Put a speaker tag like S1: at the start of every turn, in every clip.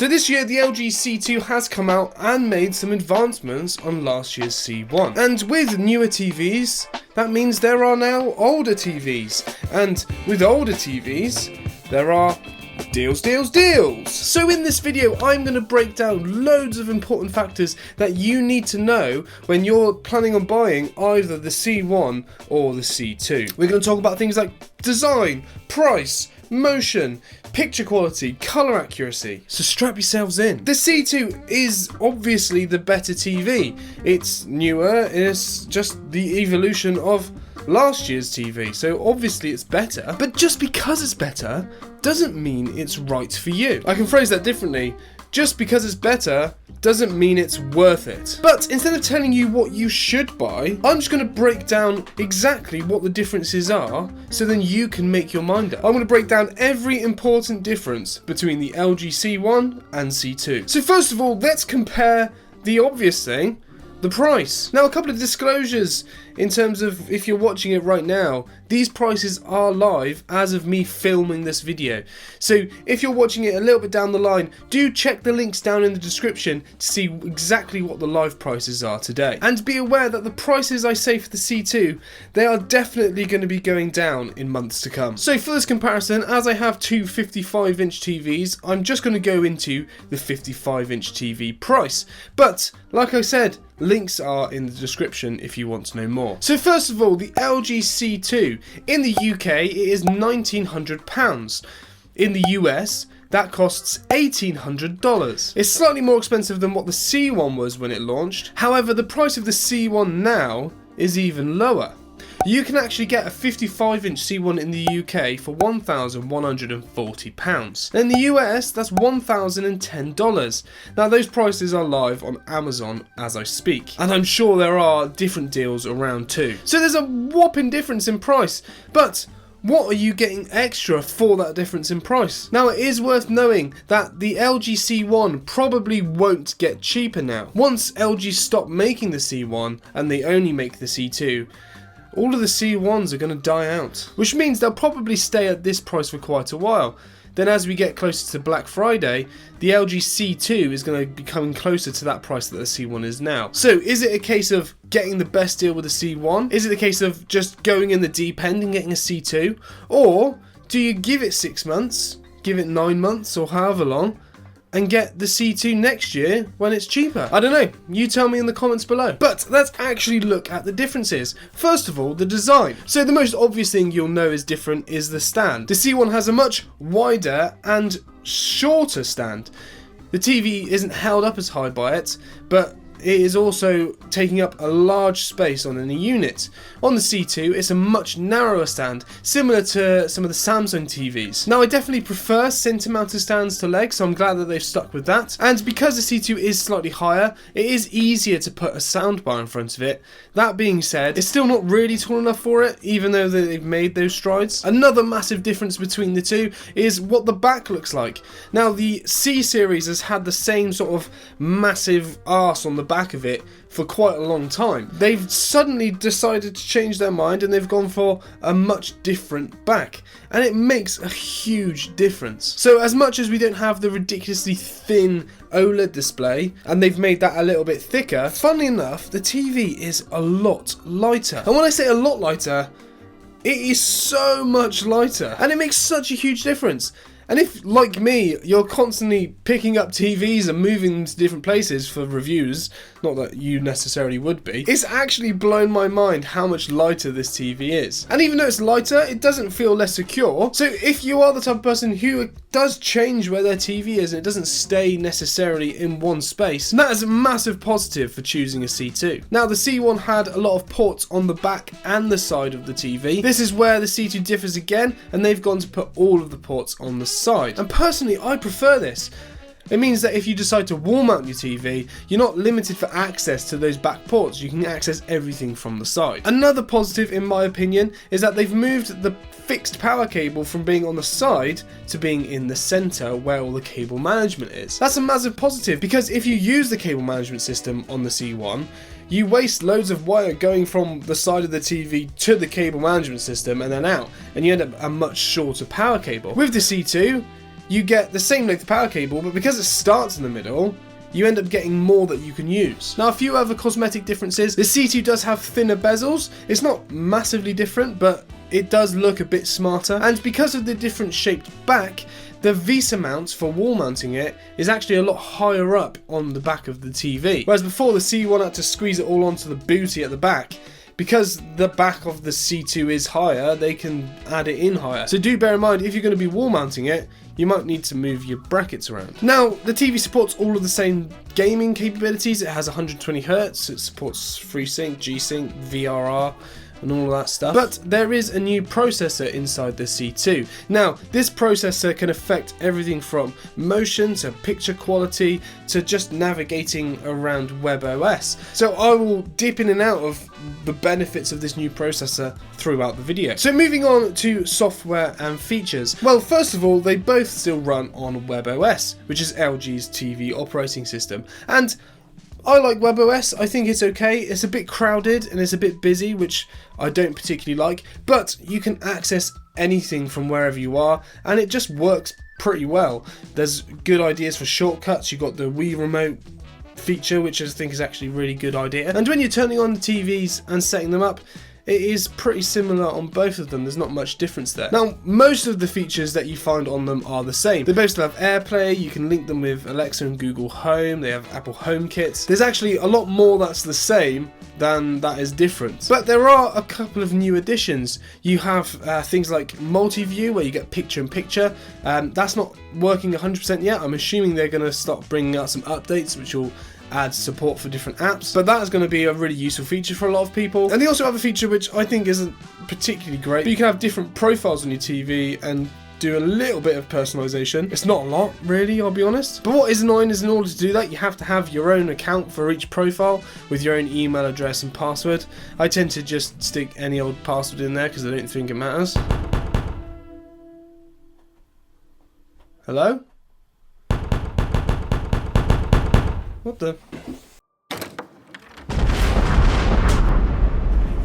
S1: So this year the LG C2 has come out and made some advancements on last year's C1. And with newer TVs, that means there are now older TVs. And with older TVs, there are deals. So in this video, I'm going to break down loads of important factors that you need to know when you're planning on buying either the C1 or the C2. We're going to talk about things like design, price, motion, picture quality, colour accuracy. So strap yourselves in. The C2 is obviously the better TV. It's newer, it's just the evolution of last year's TV, so obviously it's better. But just because it's better doesn't mean it's right for you. I can phrase that differently. Just because it's better doesn't mean it's worth it. But instead of telling you what you should buy, I'm just going to break down exactly what the differences are so then you can make your mind up. I'm going to break down every important difference between the LG C1 and C2. So first of all, let's compare the obvious thing, the price. Now, a couple of disclosures in terms of if you're watching it right now, these prices are live as of me filming this video. So if you're watching it a little bit down the line, do check the links down in the description to see exactly what the live prices are today. And be aware that the prices I say for the C2, they are definitely going to be going down in months to come. So for this comparison, as I have two 55-inch TVs, I'm just going to go into the 55-inch TV price. But like I said, links are in the description if you want to know more. So first of all, the LG C2. In the UK, it is £1,900. In the US, that costs $1,800. It's slightly more expensive than what the C1 was when it launched. However, the price of the C1 now is even lower. You can actually get a 55-inch C1 in the UK for £1,140. In the US, that's $1,010. Now, those prices are live on Amazon as I speak, and I'm sure there are different deals around too. So there's a whopping difference in price, but what are you getting extra for that difference in price? Now, it is worth knowing that the LG C1 probably won't get cheaper now. Once LG stop making the C1 and they only make the C2, all of the C1s are going to die out, which means they'll probably stay at this price for quite a while. Then as we get closer to Black Friday, the LG C2 is going to be coming closer to that price that the C1 is now. So is it a case of getting the best deal with the C1? Is it a case of just going in the deep end and getting a C2? Or do you give it 6 months, give it 9 months or however long, and get the C2 next year when it's cheaper? I don't know, you tell me in the comments below. But let's actually look at the differences. First of all, the design. So the most obvious thing you'll know is different is the stand. The C1 has a much wider and shorter stand. The TV isn't held up as high by it, but it is also taking up a large space on the unit. On the C2, it's a much narrower stand, similar to some of the Samsung TVs. Now, I definitely prefer center-mounted stands to leg, so I'm glad that they've stuck with that. And because the C2 is slightly higher, it is easier to put a soundbar in front of it. That being said, it's still not really tall enough for it, even though they've made those strides. Another massive difference between the two is what the back looks like. Now, the C series has had the same sort of massive arse on the back of it for quite a long time. They've suddenly decided to change their mind and they've gone for a much different back, and it makes a huge difference. So as much as we don't have the ridiculously thin OLED display and they've made that a little bit thicker, funnily enough, the TV is a lot lighter. And when I say a lot lighter, it is so much lighter, and it makes such a huge difference. And if, like me, you're constantly picking up TVs and moving them to different places for reviews, not that you necessarily would be, it's actually blown my mind how much lighter this TV is. And even though it's lighter, it doesn't feel less secure. So if you are the type of person who does change where their TV is and it doesn't stay necessarily in one space, that is a massive positive for choosing a C2. Now, the C1 had a lot of ports on the back and the side of the TV. This is where the C2 differs again, and they've gone to put all of the ports on the side. And personally, I prefer this. It means that if you decide to wall mount your TV, you're not limited for access to those back ports. You can access everything from the side. Another positive, in my opinion, is that they've moved the fixed power cable from being on the side to being in the center where all the cable management is. That's a massive positive, because if you use the cable management system on the C1, you waste loads of wire going from the side of the TV to the cable management system and then out, and you end up a much shorter power cable. With the C2, you get the same length power cable, but because it starts in the middle, you end up getting more that you can use. Now, a few other cosmetic differences. The C2 does have thinner bezels. It's not massively different, but it does look a bit smarter. And because of the different shaped back, the VESA mount for wall mounting it is actually a lot higher up on the back of the TV. Whereas before, the C1 had to squeeze it all onto the booty at the back. Because the back of the C2 is higher, they can add it in higher. So do bear in mind, if you're going to be wall mounting it, you might need to move your brackets around. Now, the TV supports all of the same gaming capabilities. It has 120Hz, it supports FreeSync, G-Sync, VRR, and all of that stuff. But there is a new processor inside the C2. Now, this processor can affect everything from motion to picture quality to just navigating around WebOS. So I will dip in and out of the benefits of this new processor throughout the video. So moving on to software and features. Well, first of all, they both still run on WebOS, which is LG's TV operating system. And I like WebOS, I think it's okay. It's a bit crowded and it's a bit busy, which I don't particularly like, but you can access anything from wherever you are and it just works pretty well. There's good ideas for shortcuts. You've got the Wii Remote feature, which I think is actually a really good idea. And when you're turning on the TVs and setting them up, it is pretty similar on both of them. There's not much difference there. Now, most of the features that you find on them are the same. They both still have AirPlay. You can link them with Alexa and Google Home. They have Apple HomeKit. There's actually a lot more that's the same than that is different. But there are a couple of new additions. You have things like multi-view, where you get picture-in-picture. That's not working 100% yet. I'm assuming they're going to start bringing out some updates, which will add support for different apps, but that is going to be a really useful feature for a lot of people. And they also have a feature which I think isn't particularly great, but you can have different profiles on your TV and do a little bit of personalization. It's not a lot, really, I'll be honest. But what is annoying is in order to do that, you have to have your own account for each profile with your own email address and password. I tend to just stick any old password in there because I don't think it matters. Hello? What the?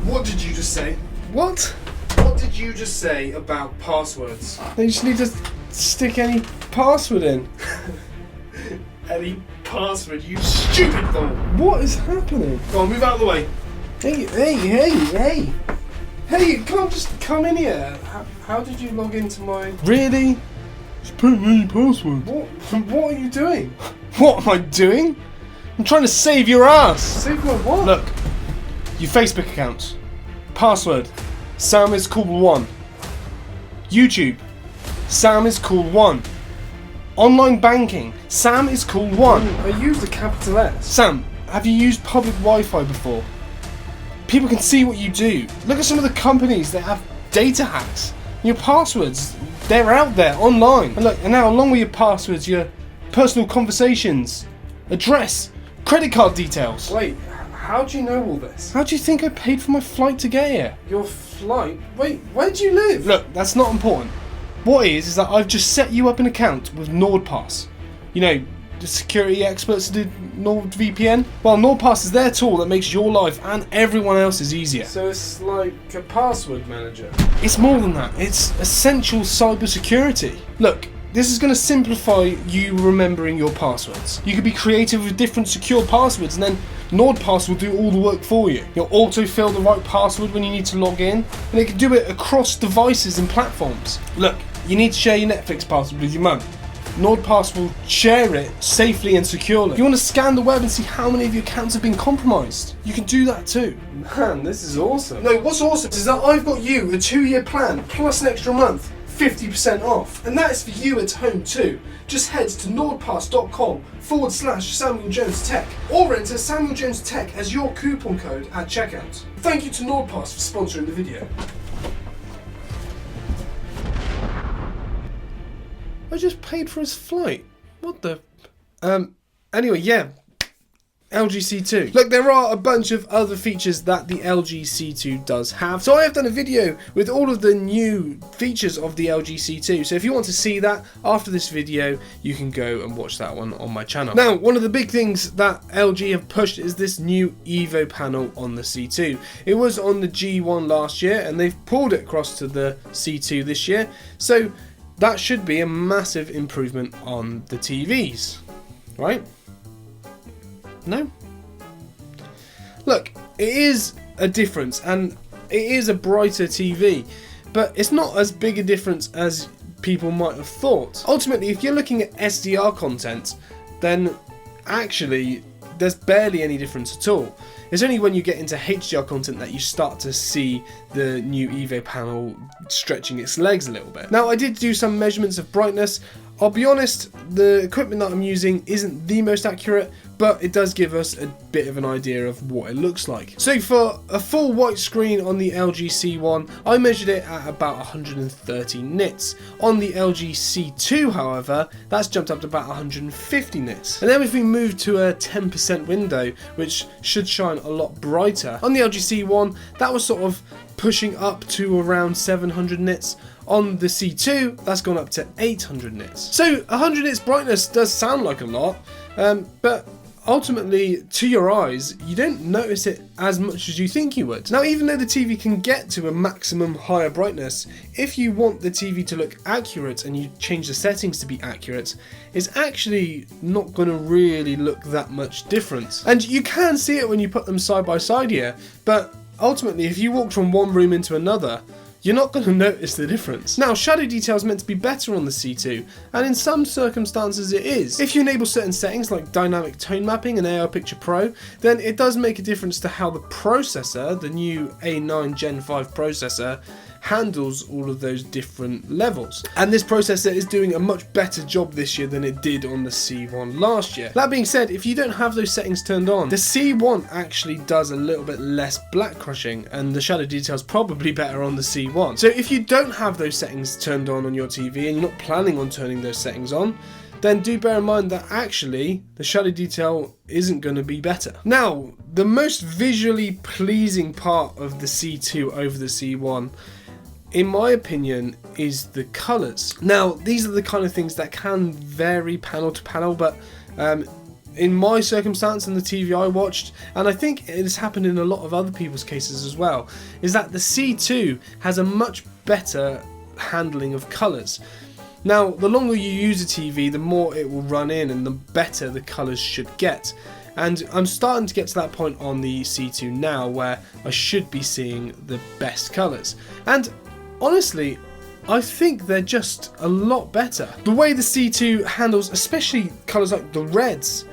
S1: What did you just say? What? What did you just say about passwords? They just need to stick any password in. Any password, you stupid fool! What is happening? Go on, move out of the way. Hey! Hey, you can't just come in here. How did you log into my... Really? Just put in any password. What are you doing? What am I doing? I'm trying to save your ass. Save my what? Look, your Facebook account. Password, Sam is cool 1. YouTube, Sam is cool 1. Online banking, Sam is cool 1. I used a capital S. Sam, have you used public Wi-Fi before? People can see what you do. Look at some of the companies that have data hacks. Your passwords, they're out there online. And look, and now along with your passwords, your personal conversations, address, credit card details. Wait, how do you know all this? How do you think I paid for my flight to get here? Your flight? Wait, where do you live? Look, that's not important. What is that I've just set you up an account with NordPass. You know, the security experts do NordVPN. Well, NordPass is their tool that makes your life and everyone else's easier. So it's like a password manager? It's more than that. It's essential cybersecurity. Look, this is going to simplify you remembering your passwords. You can be creative with different secure passwords and then NordPass will do all the work for you. You'll auto-fill the right password when you need to log in and it can do it across devices and platforms. Look, you need to share your Netflix password with your mum. NordPass will share it safely and securely. You want to scan the web and see how many of your accounts have been compromised? You can do that too. Man, this is awesome. No, what's awesome is that I've got you a 2-year plan plus an extra month. 50% off, and that is for you at home too. Just head to nordpass.com/Samuel Jones Tech or enter Samuel Jones Tech as your coupon code at checkout. Thank you to NordPass for sponsoring the video. I just paid for his flight. What the? Anyway, yeah. LG C2. Look, there are a bunch of other features that the LG C2 does have. So I have done a video with all of the new features of the LG C2. So if you want to see that after this video, you can go and watch that one on my channel. Now, one of the big things that LG have pushed is this new Evo panel on the C2. It was on the G1 last year and they've pulled it across to the C2 this year. So that should be a massive improvement on the TVs, right? No? Look, it is a difference, and it is a brighter TV, but it's not as big a difference as people might have thought. Ultimately, if you're looking at SDR content, then actually there's barely any difference at all. It's only when you get into HDR content that you start to see the new Evo panel stretching its legs a little bit. Now, I did do some measurements of brightness. I'll be honest, the equipment that I'm using isn't the most accurate, but it does give us a bit of an idea of what it looks like. So for a full white screen on the LG C1, I measured it at about 130 nits. On the LG C2, however, that's jumped up to about 150 nits. And then if we move to a 10% window, which should shine a lot brighter, on the LG C1, that was sort of pushing up to around 700 nits. On the C2, that's gone up to 800 nits. So 100 nits brightness does sound like a lot, but ultimately, to your eyes, you don't notice it as much as you think you would. Now, even though the TV can get to a maximum higher brightness, if you want the TV to look accurate and you change the settings to be accurate, it's actually not going to really look that much different. And you can see it when you put them side by side here, but ultimately, if you walked from one room into another, you're not going to notice the difference. Now, shadow detail is meant to be better on the C2, and in some circumstances it is. If you enable certain settings like dynamic tone mapping and AR Picture Pro, then it does make a difference to how the processor, the new A9 Gen 5 processor, handles all of those different levels. And this processor is doing a much better job this year than it did on the C1 last year. That being said, if you don't have those settings turned on, the C1 actually does a little bit less black crushing, and the shadow detail is probably better on the C1. So if you don't have those settings turned on your TV and you're not planning on turning those settings on, then do bear in mind that actually the shadow detail isn't going to be better. Now, the most visually pleasing part of the C2 over the C1, in my opinion, is the colours. Now, these are the kind of things that can vary panel to panel, but in my circumstance and the TV I watched, and I think it has happened in a lot of other people's cases as well, is that the C2 has a much better handling of colours. Now, the longer you use a TV, the more it will run in and the better the colours should get. And I'm starting to get to that point on the C2 now where I should be seeing the best colours. And honestly, I think they're just a lot better. The way the C2 handles, especially colours like the reds,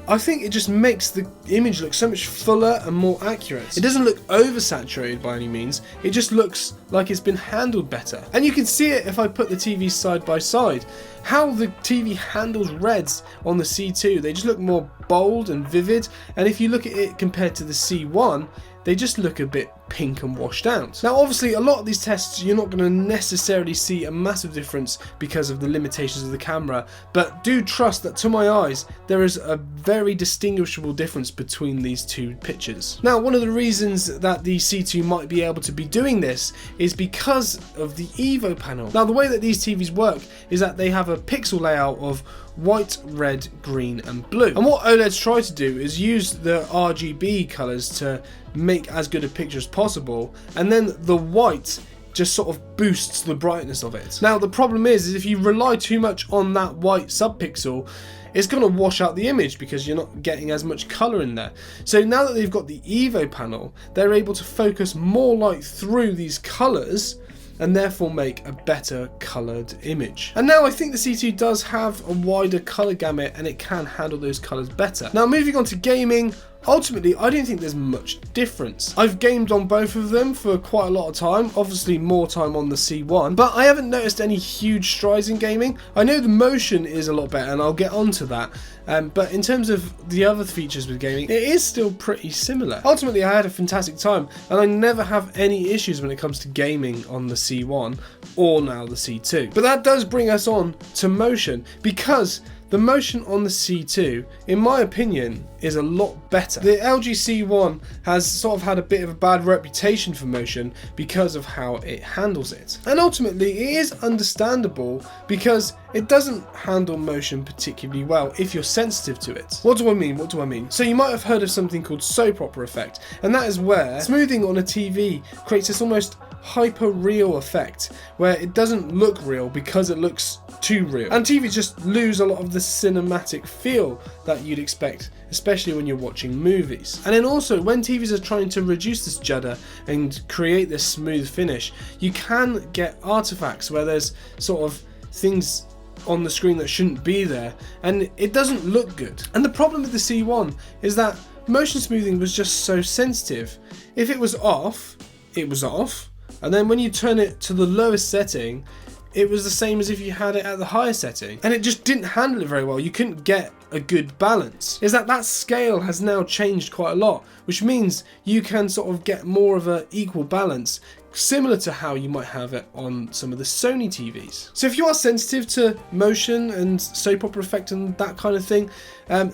S1: I think it just makes the image look so much fuller and more accurate. It doesn't look oversaturated by any means, it just looks like it's been handled better. And you can see it if I put the TVs side by side. How the TV handles reds on the C2, they just look more bold and vivid, and if you look at it compared to the C1, they just look a bit pink and washed out. Now, obviously, a lot of these tests, you're not going to necessarily see a massive difference because of the limitations of the camera, but do trust that to my eyes, there is a very distinguishable difference between these two pictures. Now, one of the reasons that the C2 might be able to be doing this is because of the Evo panel. Now, the way that these TVs work is that they have a pixel layout of white, red, green and blue. And what OLEDs try to do is use the RGB colours to make as good a picture as possible, and then the white just sort of boosts the brightness of it. Now, the problem is if you rely too much on that white subpixel, it's going to wash out the image because you're not getting as much colour in there. So now that they've got the Evo panel, they're able to focus more light through these colours and therefore make a better coloured image. And now I think the C2 does have a wider colour gamut and it can handle those colours better. Now, moving on to gaming, ultimately I don't think there's much difference. I've gamed on both of them for quite a lot of time, obviously more time on the C1, but I haven't noticed any huge strides in gaming. I know the motion is a lot better and I'll get onto that, but in terms of the other features with gaming, it is still pretty similar. Ultimately, I had a fantastic time and I never have any issues when it comes to gaming on the C1 or now the C2. But that does bring us on to motion, because the motion on the C2, in my opinion, is a lot better. The LG C1 has sort of had a bit of a bad reputation for motion because of how it handles it. And ultimately, it is understandable because it doesn't handle motion particularly well if you're sensitive to it. What do I mean? So you might have heard of something called soap opera effect, and that is where smoothing on a TV creates this almost hyper real effect where it doesn't look real because it looks too real, and TVs just lose a lot of the cinematic feel that you'd expect, especially when you're watching movies. And then also, when TVs are trying to reduce this judder and create this smooth finish, you can get artifacts where there's sort of things on the screen that shouldn't be there, and it doesn't look good. And the problem with the C1 is that motion smoothing was just so sensitive. If it was off, it was off, and then when you turn it to the lowest setting, it was the same as if you had it at the higher setting, and it just didn't handle it very well. You couldn't get a good balance. Is that scale has now changed quite a lot, which means you can sort of get more of an equal balance, similar to how you might have it on some of the Sony TVs. So if you are sensitive to motion and soap opera effect and that kind of thing, then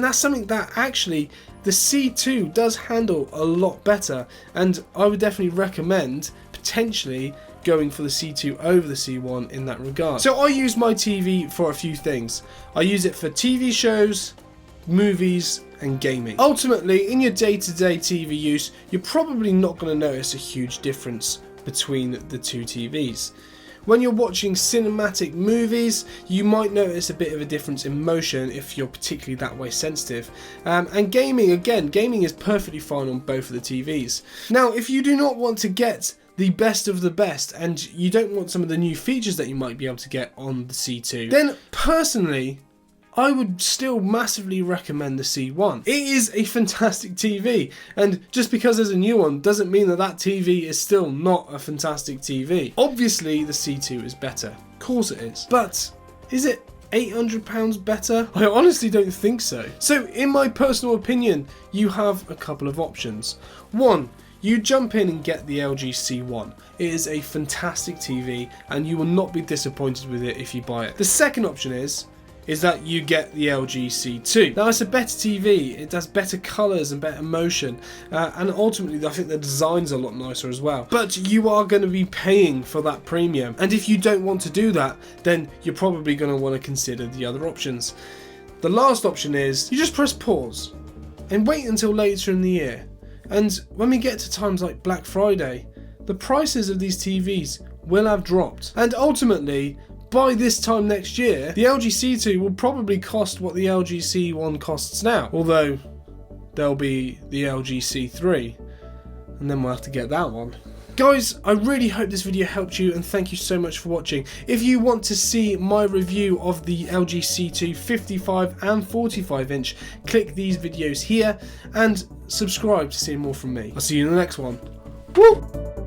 S1: that's something that actually the C2 does handle a lot better, and I would definitely recommend potentially going for the C2 over the C1 in that regard. So I use my TV for a few things. I use it for TV shows, movies, and gaming. Ultimately, in your day-to-day TV use, you're probably not going to notice a huge difference between the two TVs. When you're watching cinematic movies, you might notice a bit of a difference in motion if you're particularly that way sensitive. And gaming, again, gaming is perfectly fine on both of the TVs. Now, if you do not want to get the best of the best and you don't want some of the new features that you might be able to get on the C2, then personally, I would still massively recommend the C1. It is a fantastic TV, and just because there's a new one doesn't mean that that TV is still not a fantastic TV. Obviously the C2 is better, of course it is, but is it £800 better? I honestly don't think so. So in my personal opinion, you have a couple of options. One, you jump in and get the LG C1. It is a fantastic TV and you will not be disappointed with it if you buy it. The second option is that you get the LG C2. Now it's a better TV, it does better colours and better motion, and ultimately I think the design's a lot nicer as well. But you are going to be paying for that premium, and if you don't want to do that, then you're probably going to want to consider the other options. The last option is you just press pause and wait until later in the year. And when we get to times like Black Friday, the prices of these TVs will have dropped. And ultimately, by this time next year, the LG C2 will probably cost what the LG C1 costs now. Although, there'll be the LG C3, and then we'll have to get that one. Guys, I really hope this video helped you, and thank you so much for watching. If you want to see my review of the LG C2 55 and 45 inch, click these videos here and subscribe to see more from me. I'll see you in the next one. Woo!